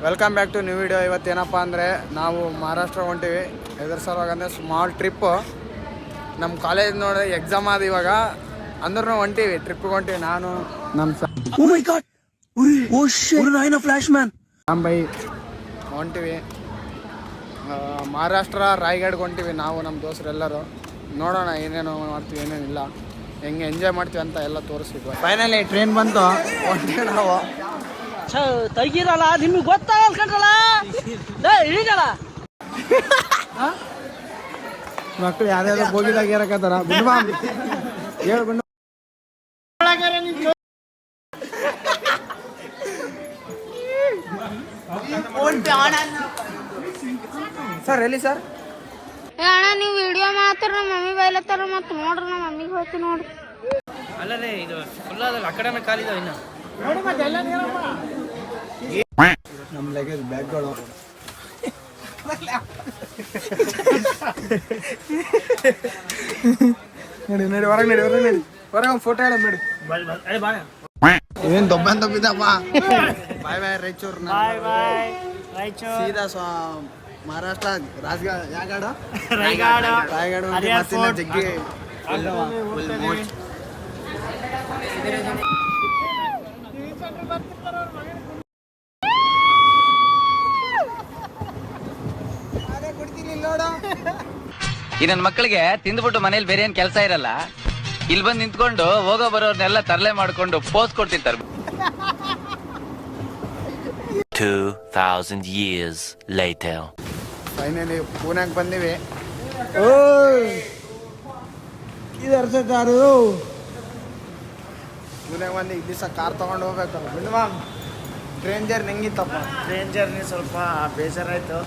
Welcome back to new video. ಇವತ್ತೇನಪ್ಪ ಅಂದರೆ ನಾವು ಮಹಾರಾಷ್ಟ್ರ ಹೊಂಟಿವಿ. ಎದ್ರ ಸಲುವಾಗಂದರೆ ಸ್ಮಾಲ್ ಟ್ರಿಪ್ಪು. ನಮ್ಮ ಕಾಲೇಜ್ ನೋಡಿ ಎಕ್ಸಾಮ್ ಆದ ಇವಾಗ ಅಂದ್ರೂ ಹೊಂಟೀವಿ, ಟ್ರಿಪ್ಪಿಗೆ ಹೊಂಟೀವಿ. ನಾನು ನಮ್ಮ ಬೈ ಹೊಂಟೀವಿ ಮಹಾರಾಷ್ಟ್ರ ರಾಯಗಢ್ಗೆ ಹೊಂಟೀವಿ. ನಾವು ನಮ್ಮ ದೋಸ್ತರೆಲ್ಲರೂ ನೋಡೋಣ ಏನೇನು ಮಾಡ್ತೀವಿ ಏನೇನಿಲ್ಲ, ಹೆಂಗೆ ಎಂಜಾಯ್ ಮಾಡ್ತೀವಿ ಅಂತ ಎಲ್ಲ ತೋರಿಸ್ಬೇಕು. ಫೈನಲಿ ಟ್ರೈನ್ ಬಂತು, ಹೊಂಟೀವಿ ನಾವು. ತೆಗೀರಲ್ಲ, ನಿಮಗೆ ಗೊತ್ತಾಗಲ್ಲ ಕಂಡ್ರಲ್ಲ ಈಗಲ್ಲ ಮಕ್ಕಳು ಯಾರ್ಯಾರು ಹೋಗಿದಾಗ ಏರಕತ್ತಾರ. ಹೇಳು ಗುಂಡು ಸರ್ ಎಲ್ಲಿ ಸರ್? ಅಣ್ಣ ನೀವು ವಿಡಿಯೋ ಮಾಡ್ತಾರ, ನಮ್ಮ ಮಮ್ಮಿ ಬೈಲತ್ತಾರ. ಮತ್ತೆ ನೋಡ್ರಿ ನಮ್ಮ ಮಮ್ಮಿಗೆ ಹೋಗ್ತಿ ನೋಡ್ರಿ. ಅಲ್ಲೇ ಇದು ಫುಲ್ ಅದಲ್ಲ, ಆ ಕಡೆ ಕಾಲಿದಾವ ಇನ್ನು. ನಮ್ಮ ಲಗೇಜ್ ಬ್ಯಾಗ್ಗಳು ನಡಿ ನಡಿ ಹೊರಗೆ ನಡಿ ಹೊರಗೆ ನಡಿ ಹೊರಗೆ ಫೋಟೋ ಹೇಳೋದು ನಡಿ. ಏನ್ ದೊಬ್ಬಿದ್ದಪ್ಪ. ಬಾಯ್ ಬಾಯ್ ರಾಯಚೂರು. ಸೀದಾ ಮಹಾರಾಷ್ಟ್ರ ರಾಯಗಢ ಜಗ್ಗಿ ಈ ನನ್ನ ಮಕ್ಕಳಿಗೆ ತಿಂದ್ಬಿಟ್ಟು ಮನೇಲಿ ಬೇರೆ ಏನ್ ಕೆಲಸ ಇರಲ್ಲ, ಇಲ್ಲಿ ಬಂದು ನಿಂತ್ಕೊಂಡು ಹೋಗೋ ಬರೋರ್ನೆಲ್ಲ ತರಲೆ ಮಾಡ್ಕೊಂಡು ಪೋಸ್ ಕೊಡ್ತಿರ್ತಾರೆ. 2000 years later. ಫೈನಲಿ ಪೂನಾಗ ಬಂದಿವಿ. ಪೂನಾಗ ಬಂದು ಈ ದಿವಸ ಕಾರ್ ತಗೊಂಡು ಹೋಗ್ಬೇಕು. ಬಿಡುವ ಟ್ರೈನ್ ಜರ್ನಿ ಹೆಂಗಿತ್ತಪ್ಪ? ಟ್ರೈನ್ ಜರ್ನಿ ಸ್ವಲ್ಪ ಬೇಜಾರಾಯ್ತು.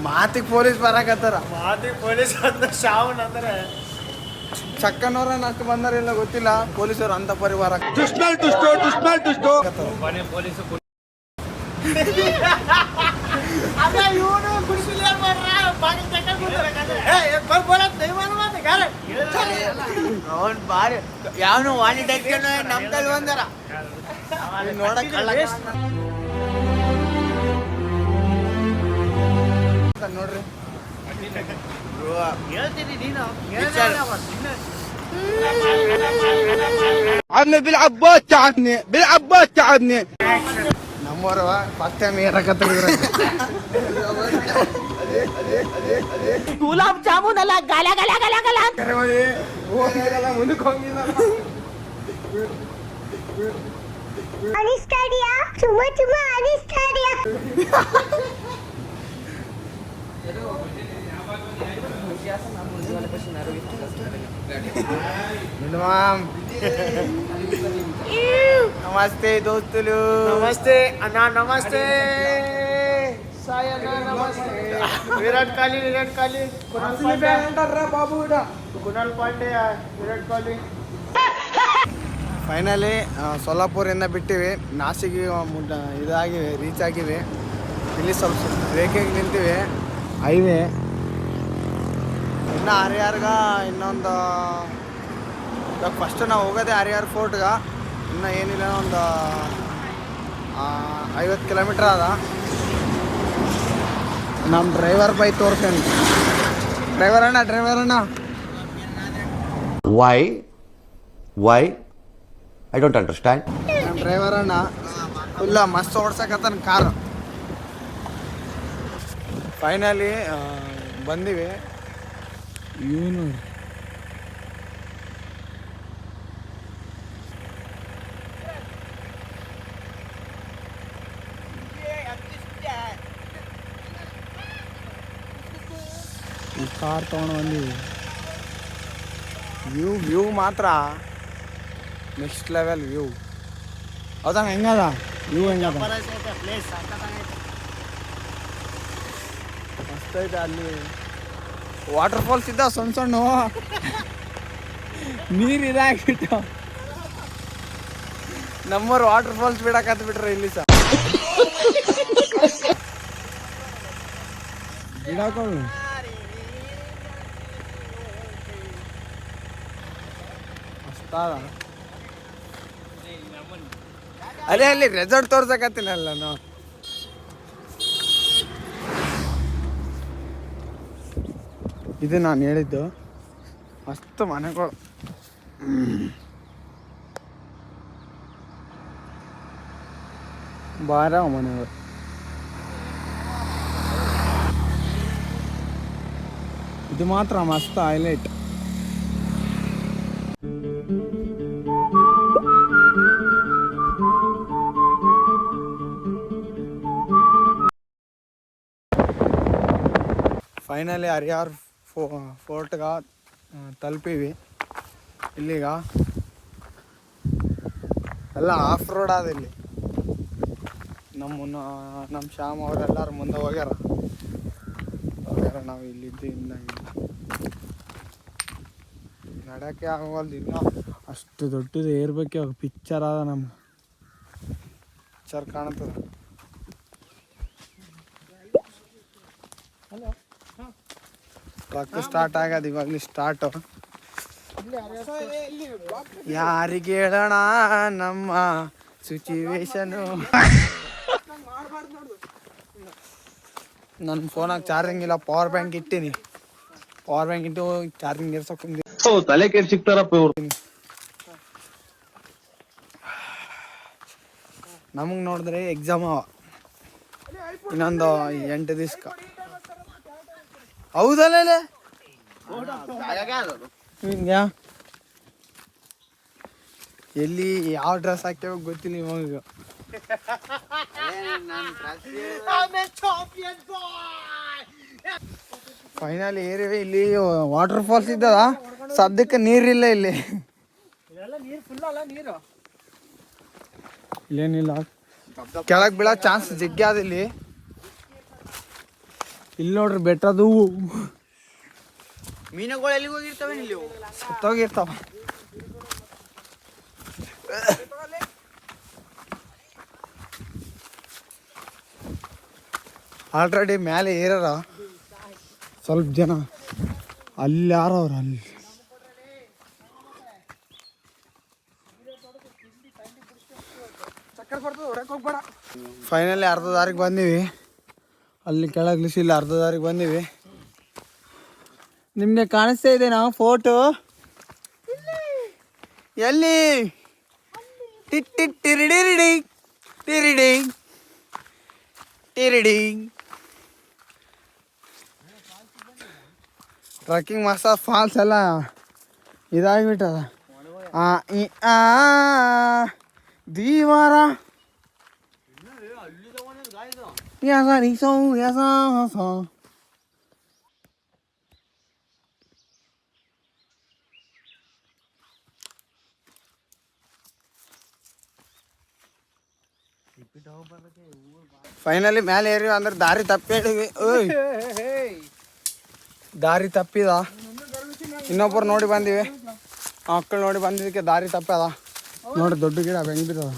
ಮಾತಿಗೆ ಪೊಲೀಸ್ ಬರಾಕತ್ತಾರ. ಪೊಲೀಸ್ ಶಾವನ್ ಅಂದ್ರೆ ಚಕ್ಕನವ್ರ ಅಷ್ಟು ಬಂದಾರಿಲ್ಲ ಗೊತ್ತಿಲ್ಲ. ಪೊಲೀಸರು ಅಂತ ಪರಿವಾರ ಬಾರಿ ಯಾವನು ವಾಲಿಡ್ ನಮ್ದಲ್ಲಿ ಬಂದಾರ ನೋಡಕ್ ನೋಡ್ರಿ. ಹೇಳ್ತೀನಿ ನೀನು ನಮ್ಮವ್ರ ಫಸ್ಟ್ ಟೈಮ್ ಏರಕತ್ತಿದ್ರ ಗುಲಾಬ್ ಜಾಮೂನ್ ಅಲ್ಲ, ಗಲ ಗಲ ಗಲ ಗಲ ಮುಂದಕ್ಕೆ ಹೋಗಿಲ್ಲ. ಅನಿಸ್ತಾಡಿಯಾ ಚುಮ್ಮ ಚುಮ್ಮ ಅನಿಸ್ತಾಡಿಯಾ. ನಮಸ್ತೆ ದೋಸ್ತುಲು. ನಮಸ್ತೆ ಅಣ್ಣ, ನಮಸ್ತೆ ಸಾಯಿ ಅಣ್ಣ, ನಮಸ್ತೆ. ವಿರಾಟ್ ಕೊಹ್ಲಿ ಬಾಬು ಕುನಾಲ್ ಪಾಂಡೆ, ವಿರಾಟ್ ಕೊಹ್ಲಿ. ಫೈನಲಿ ಸೊಲ್ಲಾಪುರಿಂದ ಬಿಟ್ಟಿವಿ, ನಾಸಿಗೆ ಇದಾಗಿವೆ, ರೀಚ್ ಆಗಿವೆ. ಇಲ್ಲಿ ಸ್ವಲ್ಪ ಬ್ರೇಕಿಗೆ ನಿಂತೀವಿ, ಹೈವೇ. ಇನ್ನು ಹರಿಹರ್ಗ ಇನ್ನೊಂದು ಇವಾಗ ಫಸ್ಟ್ ನಾವು ಹೋಗೋದೇ ಹರಿಹರ್ ಫೋರ್ಟ್ಗೆ. ಇನ್ನೂ ಏನಿಲ್ಲ, ಒಂದು 50 ಕಿಲೋಮೀಟ್ರ್ ಅದ. ನಮ್ಮ ಡ್ರೈವರ್ ಬೈ ತೋರ್ಸೇನೆ. ಡ್ರೈವರ್ ಅಣ್ಣ Why? I don't understand. ನಮ್ಮ ಡ್ರೈವರ್ ಅಣ್ಣ ಫುಲ್ಲ ಮಸ್ತ್ ಓಡ್ಸಕತ್ತಾನ ಕಾರು. ಫೈನಲಿ ಬಂದಿವಿ. ಏನು ಈ ಕಾರ್ ತೊಗೊಂಡು ಬಂದೀವಿ. ವ್ಯೂ ಮಾತ್ರ ನೆಕ್ಸ್ಟ್ ಲೆವೆಲ್ ವ್ಯೂ. ಹೌದಾ? ಹೆಂಗದ ವ್ಯೂ? ಹೆಂಗದ? ಮಸ್ತ್ ಐತೆ. ಅಲ್ಲಿ ವಾಟರ್ ಫಾಲ್ಸ್ ಇದ್ದ ಸಣ್ಣ ಸಣ್ಣ ನೀರು ಇದಾಗ್ಬಿಟ್ಟು ನಮ್ಮವ್ರು ವಾಟರ್ ಫಾಲ್ಸ್ ಬಿಡಕತ್ ಬಿಟ್ರೆ ಇಲ್ಲಿ ಸಹ ಅಲ್ಲೇ ಅಲ್ಲಿ ರೆಸಾರ್ಟ್ ತೋರ್ಸಕತ್ತೀನಲ್ಲ ನಾವು. ಇದು ನಾನು ಹೇಳಿದ್ದು ಮಸ್ತ್ ಮನೆಗಳು. ಬಾರ ಮನೆಗಳು. ಇದು ಮಾತ್ರ ಮಸ್ತ್ ಹೈಲೈಟ್. ಫೈನಲಿ ಹರಿಯಾರ್ ಫೋರ್ಟ್ಗೆ ತಲುಪೀವಿ. ಇಲ್ಲಿಗ ಎಲ್ಲ ಆಫ್ ರೋಡ್ ಆದ. ಇಲ್ಲಿ ನಮ್ಮ ಶ್ಯಾಮ್ ಅವರೆಲ್ಲರೂ ಮುಂದೆ ಹೋಗ್ಯಾರ. ನಾವು ಇಲ್ಲಿದ್ದಿಂದ ನಡಕ್ಕೆ ಆಗೋಲ್ದು. ಇನ್ನೂ ಅಷ್ಟು ದೊಡ್ಡದು ಏರ್ಬೇಕೆ ಪಿಕ್ಚರ್ ಅದ. ನಮ್ಗೆ ಪಿಕ್ಚರ್ ಕಾಣ್ತದೆ. ಟ್ರಕ್ ಸ್ಟಾರ್ಟ್ ಆಗದ ಇವಾಗಲಿ ಸ್ಟಾರ್ಟು. ಯಾರಿಗೆ ಹೇಳೋಣ ನಮ್ಮ ಸಿಚುವೇಶನು. ನನ್ನ ಫೋನಾಗ ಚಾರ್ಜಿಂಗ್ ಇಲ್ಲ, ಪವರ್ ಬ್ಯಾಂಕ್ ಇಟ್ಟೀನಿ. ಪವರ್ ಬ್ಯಾಂಕ್ ಇಟ್ಟು ಚಾರ್ಜಿಂಗ್ ಇರ್ಸಕ್ಕೆ ತಲೆ ಕೇಳಿ ಸಿಗ್ತಾರಪ್ಪ ಇವ್ರು. ನಮಗೆ ನೋಡಿದ್ರೆ ಎಕ್ಸಾಮ್ ಅವ ಇನ್ನೊಂದು 8 ದಿವ್ಸಕ್ಕೆ. ಹೌದಲ್ಲ ಎಲ್ಲಿ ಯಾವ ಡ್ರೆಸ್ ಹಾಕ್ತೇವ ಗೊತ್ತಿಲ್ಲ ಇವಾಗ. ಫೈನಲ್ ಏರಿವೆ. ಇಲ್ಲಿ ವಾಟರ್ ಫಾಲ್ಸ್ ಇದ್ದದ, ಸದ್ಯಕ್ಕೆ ನೀರಿಲ್ಲ ಇಲ್ಲಿ. ಇಲ್ಲೇನಿಲ್ಲ, ಕೆಳಗೆ ಬೀಳೋ ಚಾನ್ಸ್ ಜಗ್ಗಿ ಅದ ಇಲ್ಲಿ. ಇಲ್ಲಿ ನೋಡ್ರಿ ಬೆಟ್ಟದು ಮೀನುಗಳು ಎಲ್ಲಿಗೆ ಹೋಗಿರ್ತವೆ, ಇಲ್ಲಿ ಸತ್ತೋಗಿರ್ತಾವ. ಆಲ್ರೆಡಿ ಮೇಲೆ ಏರಾರ ಸ್ವಲ್ಪ ಜನ. ಅಲ್ಲಿ ಯಾರವ್ರ ಅಲ್ಲಿ ಫೈನಲಿ ಅರ್ಧ ದಾರಿಗೆ ಬಂದೀವಿ. ಅಲ್ಲಿ ಕೆಳಗ್ಲಿಸಿ ಇಲ್ಲಿ ಅರ್ಧ ದಾರಿಗೆ ಬಂದೀವಿ. ನಿಮಗೆ ಕಾಣಿಸ್ತಾ ಇದೆ ನಾವು ಫೋಟೋ ಎಲ್ಲಿ ಟಿರಿಡಿ ಟಿರಿಡಿ ಟಿರಿಡಿ. ಟ್ರಕ್ಕಿಂಗ್ ಮಸ್ತ. ಫಾಲ್ಸ್ ಎಲ್ಲ ಇದಾಗಿಬಿಟ್ಟದ. ದೀವಾರ ಫೈನಲಿ ಮೇಲೆ ಏರಿ ಅಂದ್ರೆ ದಾರಿ ತಪ್ಪಿದ್ವಿ. ದಾರಿ ತಪ್ಪಿದ. ಇನ್ನೊಬ್ಬರು ನೋಡಿ ಬಂದಿವಿ, ಮಕ್ಕಳು ನೋಡಿ ಬಂದಿದ್ದಕ್ಕೆ ದಾರಿ ತಪ್ಪದ. ನೋಡಿ ದೊಡ್ಡ ಗಿಡ ಹೆಂಗ್ ಬಿದ್ದದ.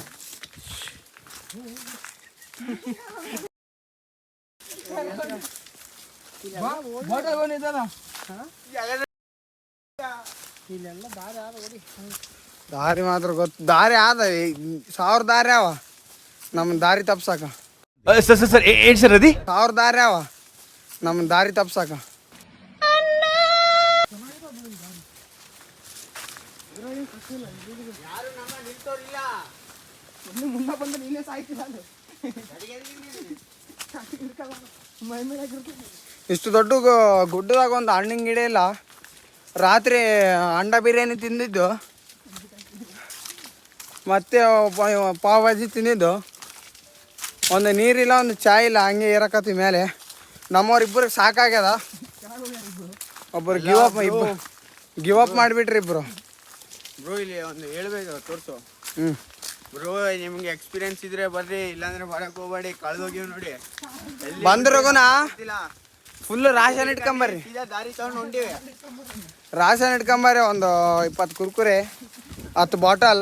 ದಾರಿ ಮಾತ್ರ ಗೊತ್ತು. ದಾರಿ ಆದ 1000 ದಾರಿ ಅವ ನಮ್ಮ ದಾರಿ ತಪ್ಸಾಕ. ಸರ್ ಏನ್ ಸರ್ ಅದಿ 1000 ದಾರಿ ಅವ ನಮ್ಮ ದಾರಿ ತಪ್ಸಾಕ. ಇಷ್ಟು ದೊಡ್ಡ ಗುಡ್ಡದಾಗ ಒಂದು ಹಣ್ಣಿನ ಗಿಡ ಇಲ್ಲ. ರಾತ್ರಿ ಅಂಡ ಬಿರಿಯಾನಿ ತಿಂದಿದ್ದು, ಮತ್ತೆ ಪಾವ್ ಭಾಜಿ ತಿಂದಿದ್ದು. ಒಂದು ನೀರಿಲ್ಲ, ಒಂದು ಚಾಯ್ ಇಲ್ಲ, ಹಂಗೆ ಏರಕತ್ತಿ ಮೇಲೆ. ನಮ್ಮವ್ರಿಬ್ಬರಿಗೆ ಸಾಕಾಗ್ಯದ. ಒಬ್ಬರು ಗಿವ್ ಅಪ್ ಮಾಡಿಬಿಟ್ರಿ ಇಬ್ಬರು. ಬ್ರೋ ಇಲ್ಲಿ ಒಂದು ಹೇಳ್ಬೇಕು ತೋರಿಸು. ಹ್ಞೂ ಬ್ರೋ ನಿಮ್ಗೆ ಎಕ್ಸ್ಪೀರಿಯನ್ಸ್ ಇದ್ರೆ ಬರ್ರಿ, ಇಲ್ಲಾಂದ್ರೆ ಬರಕ್ ಹೋಗ್ಬೇಡಿ. ಕಳೆದೋಗಿವ್ ನೋಡಿ. ಬಂದ್ರಗುನ ಫುಲ್ ರಾಶನ್ ಇಟ್ಕೊಂಬರ್ರಿ. ದಾರಿ ತಗೊಂಡು ಹೊಂಟಿವಿ. ರಾಶನ್ ಇಟ್ಕೊಂಬರ್ರಿ. ಒಂದು 20 ಕುರ್ಕುರೆ, 10 ಬಾಟಲ್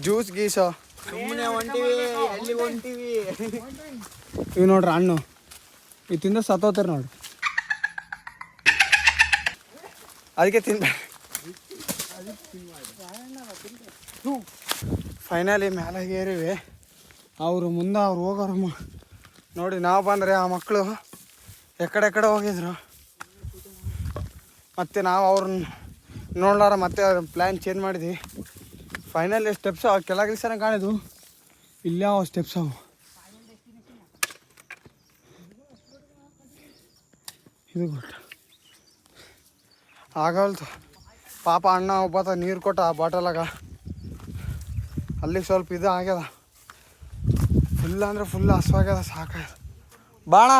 ಜ್ಯೂಸ್ ಗೀಸು. ಸುಮ್ಮನೆ ಹೊಂಟಿವಿ, ಎಲ್ಲಿಗೆ ಹೊಂಟಿವಿ? ಇವು ನೋಡ್ರಿ ಹಣ್ಣು, ಇದು ತಿಂದ ಸತ್ತೋತಾರ ನೋಡ್ರಿ. ಅದಕ್ಕೆ ತಿನ್ಬೇಡಿ. ಫೈನಲಿ ಮೇಲೆ ಏರಿವಿ. ಅವರು ಮುಂದೆ ಅವ್ರು ಹೋಗೋರು ನೋಡಿ, ನಾವು ಬಂದರೆ ಆ ಮಕ್ಕಳು ಎಕಡೆ ಹೋಗಿದ್ರು. ಮತ್ತು ನಾವು ಅವ್ರನ್ನ ನೋಡ್ಲಾರ ಮತ್ತೆ ಪ್ಲ್ಯಾನ್ ಚೇಂಜ್ ಮಾಡಿದ್ವಿ. ಫೈನಲಿ ಸ್ಟೆಪ್ಸ್ ಕೆಳಗೆ ಸಲ ಕಾಣಿದ್ವು, ಇಲ್ಲೇ ಅವು ಸ್ಟೆಪ್ಸ್ ಅವು. ಇದು ಕೊಟ್ಟು ಆಗಲ್ತು. ಪಾಪ ಅಣ್ಣ ಒಬ್ಬತ್ತ ನೀರು ಕೊಟ್ಟ ಆ ಬಾಟಲಾಗ, ಅಲ್ಲಿಗೆ ಸ್ವಲ್ಪ ಇದು ಆಗ್ಯದ. ಫುಲ್ ಅಂದರೆ ಫುಲ್ ಹಸ್ವಾಗ್ಯದ, ಸಾಕಾಗ್ಯದ. ಬಾಣ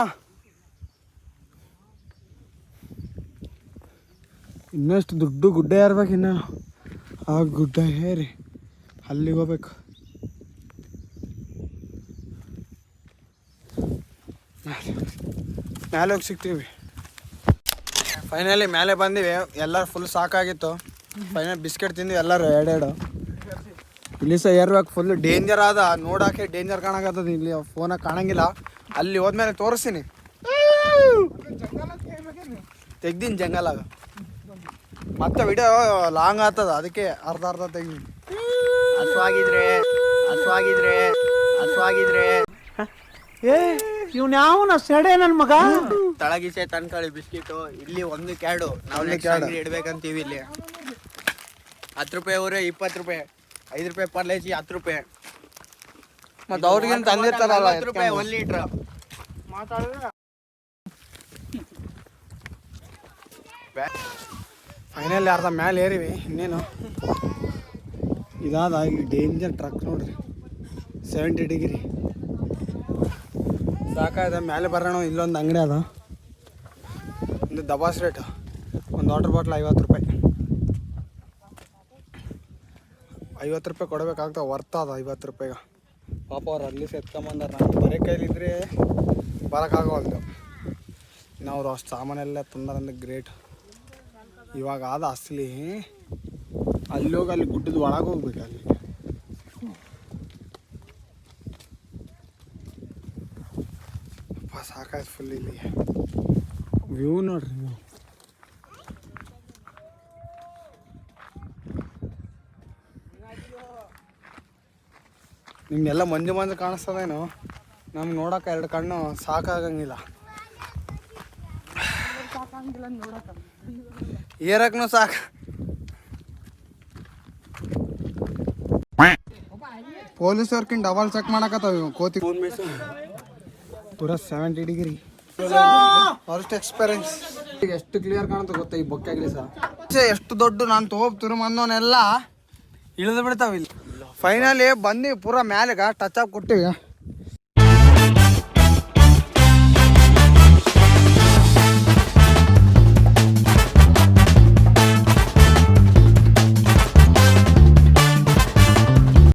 ಇನ್ನಷ್ಟು ದುಡ್ಡು ಗುಡ್ಡ ಏರ್ಬೇಕು. ಇನ್ನು ಆ ಗುಡ್ಡ ಏರಿ ಅಲ್ಲಿಗೆ ಹೋಗ್ಬೇಕು. ಮೇಲೆ ಹೋಗಿ ಸಿಗ್ತೀವಿ. ಫೈನಲಿ ಮೇಲೆ ಬಂದಿವಿ. ಎಲ್ಲರೂ ಫುಲ್ ಸಾಕಾಗಿತ್ತು. ಫೈನಲ್ ಬಿಸ್ಕೆಟ್ ತಿಂದ್ವಿ ಎಲ್ಲರೂ ಎರಡೆರಡು. ಇಲ್ಲಿ ಸಹ ಏರ್ಬೇಕು. ಫುಲ್ ಡೇಂಜರ್ ಆದ, ನೋಡೋಕೆ ಡೇಂಜರ್ ಕಾಣಕತ್ತದ. ಇಲ್ಲಿ ಫೋನಾಗ ಕಾಣಂಗಿಲ್ಲ. ಅಲ್ಲಿ ಹೋದ್ಮೇಲೆ ತೋರಿಸ್ತೀನಿ. ತೆಗ್ದೀನಿ ಜಂಗಲಾಗ. ಮತ್ತೆ ವಿಡಿಯೋ ಲಾಂಗ್ ಆಗ್ತದ, ಅದಕ್ಕೆ ಅರ್ಧ ತೆಗ್ದೀನಿ. ಹಸುವಾಗಿದ್ರೆ ಏ ಇವ್ನ ಯಾವನ ಸೆಡೆ ನನ್ನ ಮಗ. ತಳಗಿಸೆ ತನ್ಕಳಿ ಬಿಸ್ಕಿಟು. ಇಲ್ಲಿ ಒಂದು ಕ್ಯಾಡು ನಾವು ಇಡ್ಬೇಕಂತೀವಿ. ಇಲ್ಲಿ 10 ರೂಪಾಯಿ ಅವರೇ 20 ರೂಪಾಯಿ, 5 ರೂಪಾಯಿ ಪರ್ಲೇಜಿ 10 ರೂಪಾಯಿ. ಮತ್ತು ಅವ್ರಿಗೇನು ತಂದಿರ್ತಾರಲ್ಲ 10 ರೂಪಾಯಿ 1 ಲೀಟ್ರ್. ಫೈನಲಿ ಅರ್ಧ ಮೇಲೆ ಏರಿವಿ. ಇನ್ನೇನು ಇದಾದ ಇಲ್ಲಿ ಡೇಂಜರ್ ಟ್ರಕ್ ನೋಡ್ರಿ, 70 ಡಿಗ್ರಿ. ಸಾಕಾಯ್ದ. ಮೇಲೆ ಬರೋಣ. ಇಲ್ಲೊಂದು ಅಂಗಡಿ ಅದ, ಒಂದು ದಬಾಸ್ ರೇಟ್. ಒಂದು ವಾಟರ್ ಬಾಟ್ಲ್ 50 ರೂಪಾಯಿ. 50 ರೂಪಾಯಿ ಕೊಡಬೇಕಾಗ್ತದೆ. ವರ್ತ್ ಅದ 50 ರೂಪಾಯಿಗೆ. ಪಾಪ ಅವ್ರು ಅಲ್ಲಿ ಎತ್ಕೊಂಬಂದಾರ. ನಾನು ಬರೀ ಕೈಲಿದ್ರೆ ಬರೋಕ್ಕಾಗವಲ್ದು. ಇನ್ನು ಅವರು ಅಷ್ಟು ಸಾಮಾನೆಲ್ಲ ತಂದಾರಂದ್ರೆ ಗ್ರೇಟ್. ಇವಾಗ ಆದ ಅಸಲಿ ಅಲ್ಲಿ ಹೋಗಿ ಅಲ್ಲಿ ಗುಡ್ಡದ ಒಳಗೆ ಹೋಗ್ಬೇಕು. ಅಲ್ಲಿ ಸಾಕಾಯ್ತು ಫುಲ್. ಇಲ್ಲಿ ವ್ಯೂ ನೋಡ್ರಿ ನೀವು. ನಿಮ್ಗೆಲ್ಲ ಮಂಜು ಕಾಣಿಸ್ತದೇನು? ನಮ್ಗೆ ನೋಡೋಕೆ 2 ಕಣ್ಣು ಸಾಕಾಗಂಗಿಲ್ಲ. ಏರಕ್ಕೂ ಸಾಕು. ಪೊಲೀಸವ್ರಕಿಂತ ಡಬಲ್ ಚೆಕ್ ಮಾಡಕತ್ತಾವ ಕೋತಿ. ಪೂರ 70 ಡಿಗ್ರಿ. First experience. ಎಷ್ಟು ಕ್ಲಿಯರ್ ಕಾಣುತ್ತೆ ಗೊತ್ತಾ ಈ ಬೊಕ್ಕಾಗ್ಲಿ ಸಹ. ಎಷ್ಟು ದೊಡ್ಡ ನಾನು ತಗೋಬ್ತಿರು ಮಂದವನ್ನೆಲ್ಲ ಇಳಿದು ಬಿಡ್ತಾವ ಇಲ್ಲಿ. ಫೈನಲಿ ಬಂದು ಪೂರ ಮ್ಯಾಲೆಗ ಟಚ್ ಅಪ್ ಕೊಟ್ಟಿವಿ.